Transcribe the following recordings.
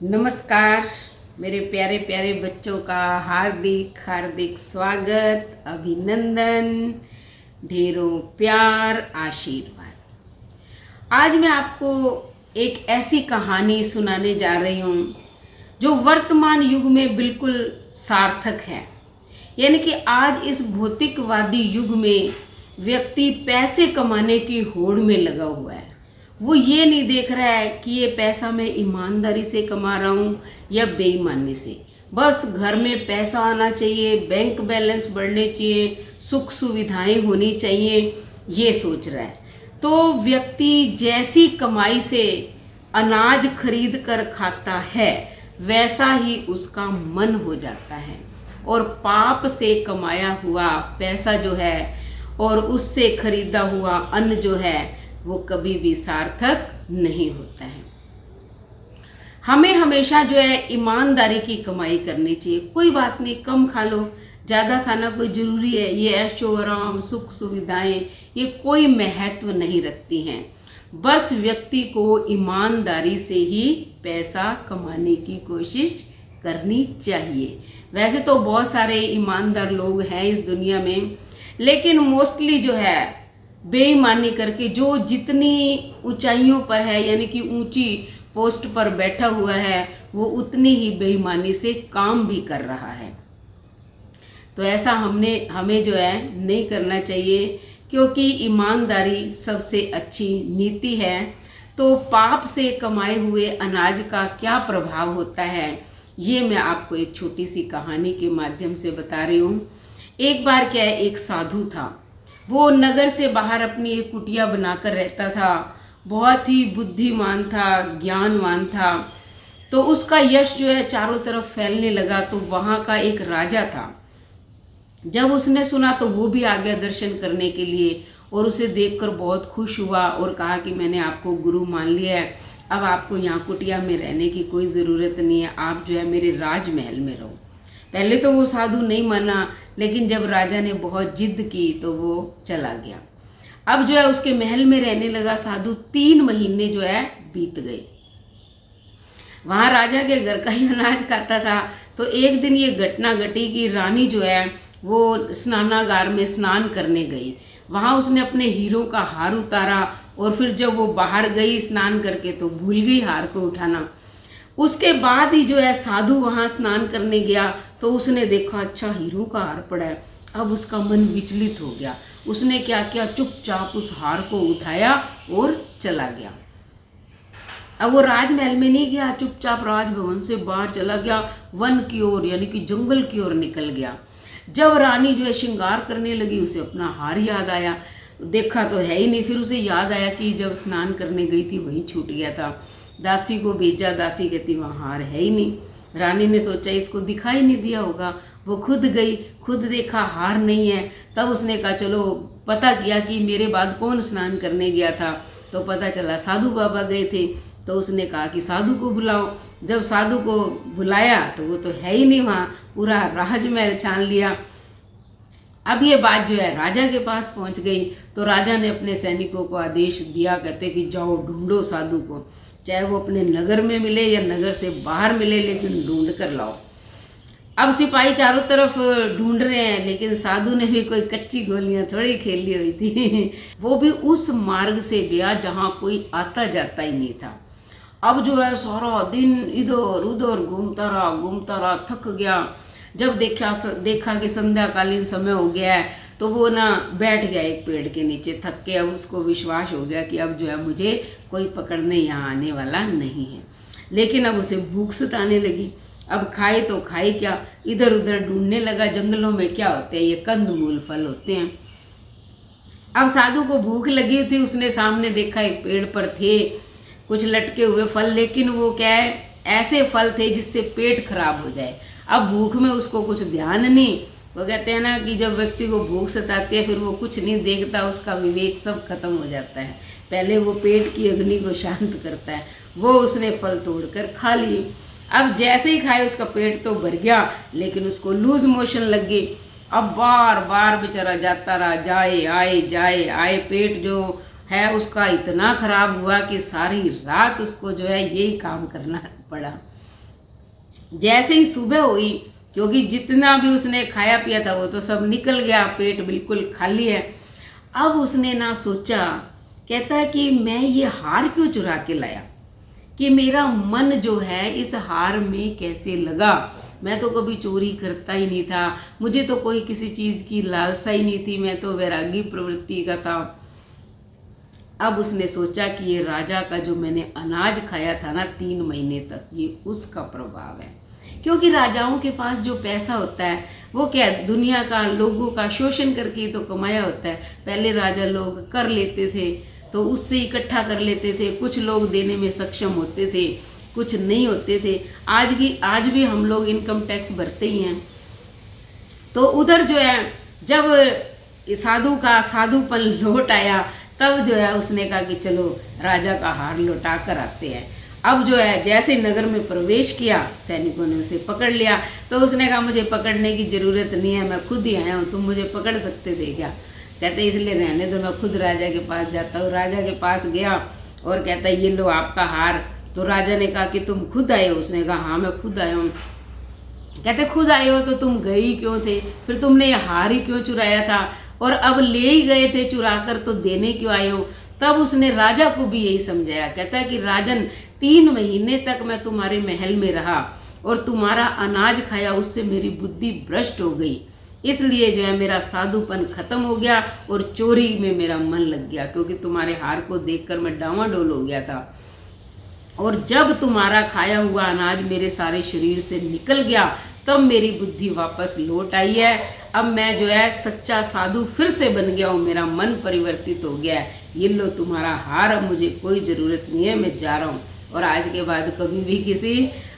नमस्कार मेरे प्यारे प्यारे बच्चों का हार्दिक हार्दिक स्वागत, अभिनंदन, ढेरों प्यार, आशीर्वाद। आज मैं आपको एक ऐसी कहानी सुनाने जा रही हूँ जो वर्तमान युग में बिल्कुल सार्थक है। यानी कि आज इस भौतिकवादी युग में व्यक्ति पैसे कमाने की होड़ में लगा हुआ है। वो ये नहीं देख रहा है कि ये पैसा मैं ईमानदारी से कमा रहा हूँ या बेईमानी से। बस घर में पैसा आना चाहिए, बैंक बैलेंस बढ़ने चाहिए, सुख सुविधाएं होनी चाहिए, ये सोच रहा है। तो व्यक्ति जैसी कमाई से अनाज खरीद कर खाता है वैसा ही उसका मन हो जाता है, और पाप से कमाया हुआ पैसा जो है और उससे खरीदा हुआ अन्न जो है वो कभी भी सार्थक नहीं होता है। हमें हमेशा जो है ईमानदारी की कमाई करनी चाहिए। कोई बात नहीं, कम खा लो, ज़्यादा खाना कोई ज़रूरी है? ये ऐशो आराम, सुख सुविधाएं, ये कोई महत्व नहीं रखती हैं। बस व्यक्ति को ईमानदारी से ही पैसा कमाने की कोशिश करनी चाहिए। वैसे तो बहुत सारे ईमानदार लोग हैं इस दुनिया में, लेकिन मोस्टली जो है बेईमानी करके जो जितनी ऊंचाइयों पर है, यानी कि ऊंची पोस्ट पर बैठा हुआ है, वो उतनी ही बेईमानी से काम भी कर रहा है। तो ऐसा हमें जो है नहीं करना चाहिए, क्योंकि ईमानदारी सबसे अच्छी नीति है। तो पाप से कमाए हुए अनाज का क्या प्रभाव होता है, ये मैं आपको एक छोटी सी कहानी के माध्यम से बता रही हूँ। एक बार क्या है, एक साधु था। वो नगर से बाहर अपनी एक कुटिया बनाकर रहता था। बहुत ही बुद्धिमान था, ज्ञानवान था। तो उसका यश जो है चारों तरफ फैलने लगा। तो वहाँ का एक राजा था, जब उसने सुना तो वो भी आ गया दर्शन करने के लिए, और उसे देखकर बहुत खुश हुआ और कहा कि मैंने आपको गुरु मान लिया है, अब आपको यहाँ कुटिया में रहने की कोई ज़रूरत नहीं है, आप जो है मेरे राजमहल में रहो। पहले तो वो साधु नहीं माना, लेकिन जब राजा ने बहुत जिद की तो वो चला गया। अब जो है उसके महल में रहने लगा साधु। 3 महीने जो है बीत गए। वहाँ राजा के घर का ही अनाज खाता था। तो एक दिन ये घटना घटी कि रानी जो है वो स्नानागार में स्नान करने गई। वहाँ उसने अपने हीरों का हार उतारा, और फिर जब वो बाहर गई स्नान करके तो भूल गई हार को उठाना। उसके बाद ही जो है साधु वहाँ स्नान करने गया तो उसने देखा अच्छा हीरो का हार पड़ा है। अब उसका मन विचलित हो गया। उसने क्या किया, चुपचाप उस हार को उठाया और चला गया। अब वो राजमहल में नहीं गया, चुपचाप राजभवन से बाहर चला गया, वन की ओर यानी कि जंगल की ओर निकल गया। जब रानी जो है श्रृंगार करने लगी, उसे अपना हार याद आया। देखा तो है ही नहीं। फिर उसे याद आया कि जब स्नान करने गई थी वहीं छूट गया था। दासी को भेजा, दासी कहती वहाँ हार है ही नहीं। रानी ने सोचा इसको दिखाई नहीं दिया होगा। वो खुद गई, खुद देखा हार नहीं है। तब उसने कहा चलो पता किया कि मेरे बाद कौन स्नान करने गया था। तो पता चला साधु बाबा गए थे। तो उसने कहा कि साधु को बुलाओ। जब साधु को बुलाया तो वो तो है ही नहीं वहाँ, पूरा राजमहल छान लिया। अब ये बात जो है राजा के पास पहुंच गई। तो राजा ने अपने सैनिकों को आदेश दिया, कहते कि जाओ ढूंढो साधु को, चाहे वो अपने नगर में मिले या नगर से बाहर मिले, लेकिन ढूंढ कर लाओ। अब सिपाही चारों तरफ ढूंढ रहे हैं, लेकिन साधु ने भी कोई कच्ची गोलियां थोड़ी खेली हुई थी। वो भी उस मार्ग से गया जहाँ कोई आता जाता ही नहीं था। अब जो है सारा दिन इधर उधर घूमता रहा, थक गया। जब देखा कि संध्याकालीन समय हो गया है तो वो ना बैठ गया एक पेड़ के नीचे थक के। अब उसको विश्वास हो गया कि अब जो है मुझे कोई पकड़ने यहाँ आने वाला नहीं है। लेकिन अब उसे भूख सताने लगी। अब खाए तो खाए क्या, इधर उधर ढूंढने लगा। जंगलों में क्या होते हैं, ये कंदमूल फल होते हैं। अब साधु को भूख लगी थी। उसने सामने देखा एक पेड़ पर थे कुछ लटके हुए फल, लेकिन वो क्या है, ऐसे फल थे जिससे पेट खराब हो जाए। अब भूख में उसको कुछ ध्यान नहीं। वो कहते हैं ना कि जब व्यक्ति को भूख सताती है फिर वो कुछ नहीं देखता, उसका विवेक सब खत्म हो जाता है। पहले वो पेट की अग्नि को शांत करता है। वो उसने फल तोड़कर खा लिए। अब जैसे ही खाए उसका पेट तो भर गया, लेकिन उसको लूज मोशन लग गई। अब बार बार बेचारा जाता रहा, जाए आए। पेट जो है उसका इतना खराब हुआ कि सारी रात उसको जो है यही काम करना पड़ा। जैसे ही सुबह हुई, क्योंकि जितना भी उसने खाया पिया था वो तो सब निकल गया, पेट बिल्कुल खाली है। अब उसने ना सोचा, कहता है कि मैं ये हार क्यों चुरा के लाया, कि मेरा मन जो है इस हार में कैसे लगा। मैं तो कभी चोरी करता ही नहीं था, मुझे तो कोई किसी चीज़ की लालसा ही नहीं थी, मैं तो वैरागी प्रवृत्ति का था। अब उसने सोचा कि ये राजा का जो मैंने अनाज खाया था ना 3 महीने तक, ये उसका प्रभाव है। क्योंकि राजाओं के पास जो पैसा होता है वो क्या, दुनिया का, लोगों का शोषण करके तो कमाया होता है। पहले राजा लोग कर लेते थे तो उससे इकट्ठा कर लेते थे, कुछ लोग देने में सक्षम होते थे, कुछ नहीं होते थे। आज भी हम लोग इनकम टैक्स भरते ही हैं। तो उधर जो है जब साधु का साधुपन लौट आया, तब जो है उसने कहा कि चलो राजा का हार लौटा कर आते हैं। अब जो है जैसे नगर में प्रवेश किया, सैनिकों ने उसे पकड़ लिया। तो उसने कहा मुझे पकड़ने की ज़रूरत नहीं है, मैं खुद ही आया हूँ, तुम मुझे पकड़ सकते थे क्या। कहते इसलिए रहने दो, मैं खुद राजा के पास जाता हूँ। राजा के पास गया और कहता ये लो आपका हार। तो राजा ने कहा कि तुम खुद आए हो। उसने कहा हाँ मैं खुद आया हूँ। कहते खुद आए हो तो तुम गए ही क्यों थे, फिर तुमने ये हार ही क्यों चुराया था, और अब ले ही गए थे चुरा कर तो देने क्यों आए हो। तब उसने राजा को भी यही समझाया। कहता है कि राजन 3 महीने तक मैं तुम्हारे महल में रहा और तुम्हारा अनाज खाया, उससे मेरी बुद्धि भ्रष्ट हो गई, इसलिए जो है मेरा साधुपन खत्म हो गया और चोरी में मेरा मन लग गया, क्योंकि तुम्हारे हार को देखकर मैं डावाडोल हो गया था। और जब तुम्हारा खाया हुआ अनाज मेरे सारे शरीर से निकल गया तब मेरी बुद्धि वापस लौट आई है। अब मैं जो है सच्चा साधु फिर से बन गया हूँ, मेरा मन परिवर्तित हो गया है। ये लो तुम्हारा हार, अब मुझे कोई ज़रूरत नहीं है, मैं जा रहा हूँ और आज के बाद कभी भी किसी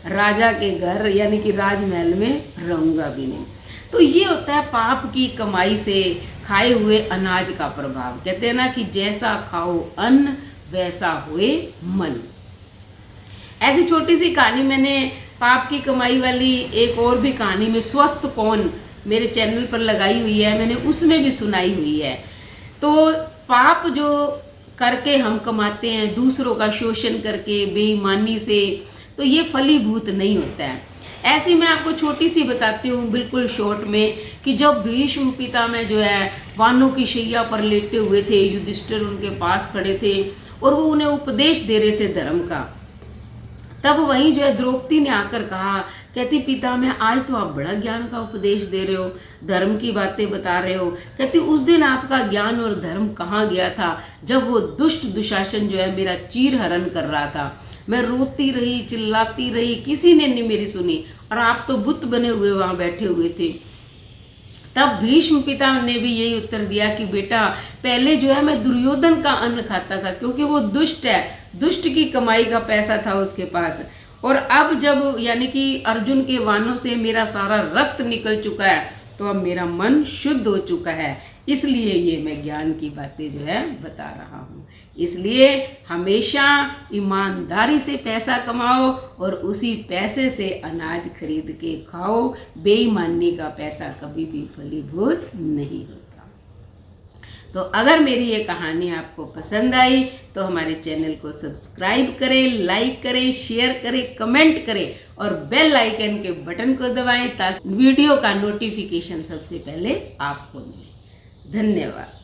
राजा के घर यानी कि राजमहल में रहूँगा भी नहीं। तो ये होता है पाप की कमाई से खाए हुए अनाज का प्रभाव। कहते हैं ना कि जैसा खाओ अन्न वैसा होए मन। ऐसी छोटी सी कहानी मैंने पाप की कमाई वाली एक और भी कहानी में स्वस्थ कौन मेरे चैनल पर लगाई हुई है, मैंने उसमें भी सुनाई हुई है। तो पाप जो करके हम कमाते हैं, दूसरों का शोषण करके बेईमानी से, तो ये फलीभूत नहीं होता है। ऐसी मैं आपको छोटी सी बताती हूँ बिल्कुल शॉर्ट में, कि जब भीष्म पितामह जो है वानों की शैया पर लेटे हुए थे, युधिष्ठिर उनके पास खड़े थे और वो उन्हें उपदेश दे रहे थे धर्म का। तब वहीं जो है द्रौपदी ने आकर कहा, कहती पितामह आज तो आप बड़ा ज्ञान का उपदेश दे रहे हो, धर्म की बातें बता रहे हो। कहती उस दिन आपका ज्ञान और धर्म कहाँ गया था, जब वो दुष्ट दुशासन जो है मेरा चीर हरण कर रहा था। मैं रोती रही, चिल्लाती रही, किसी ने नहीं मेरी सुनी, और आप तो बुत बने हुए वहाँ बैठे हुए थे। तब भीष्म पिता ने भी यही उत्तर दिया कि बेटा पहले जो है मैं दुर्योधन का अन्न खाता था, क्योंकि वो दुष्ट है, दुष्ट की कमाई का पैसा था उसके पास। और अब जब यानी कि अर्जुन के वानों से मेरा सारा रक्त निकल चुका है, तो अब मेरा मन शुद्ध हो चुका है, इसलिए ये मैं ज्ञान की बातें जो है बता रहा हूँ। इसलिए हमेशा ईमानदारी से पैसा कमाओ और उसी पैसे से अनाज खरीद के खाओ। बेईमानी का पैसा कभी भी फलीभूत नहीं होता। तो अगर मेरी ये कहानी आपको पसंद आई तो हमारे चैनल को सब्सक्राइब करें, लाइक करें, शेयर करें, कमेंट करें और बेल आइकन के बटन को दबाएं ताकि वीडियो का नोटिफिकेशन सबसे पहले आपको मिले। धन्यवाद।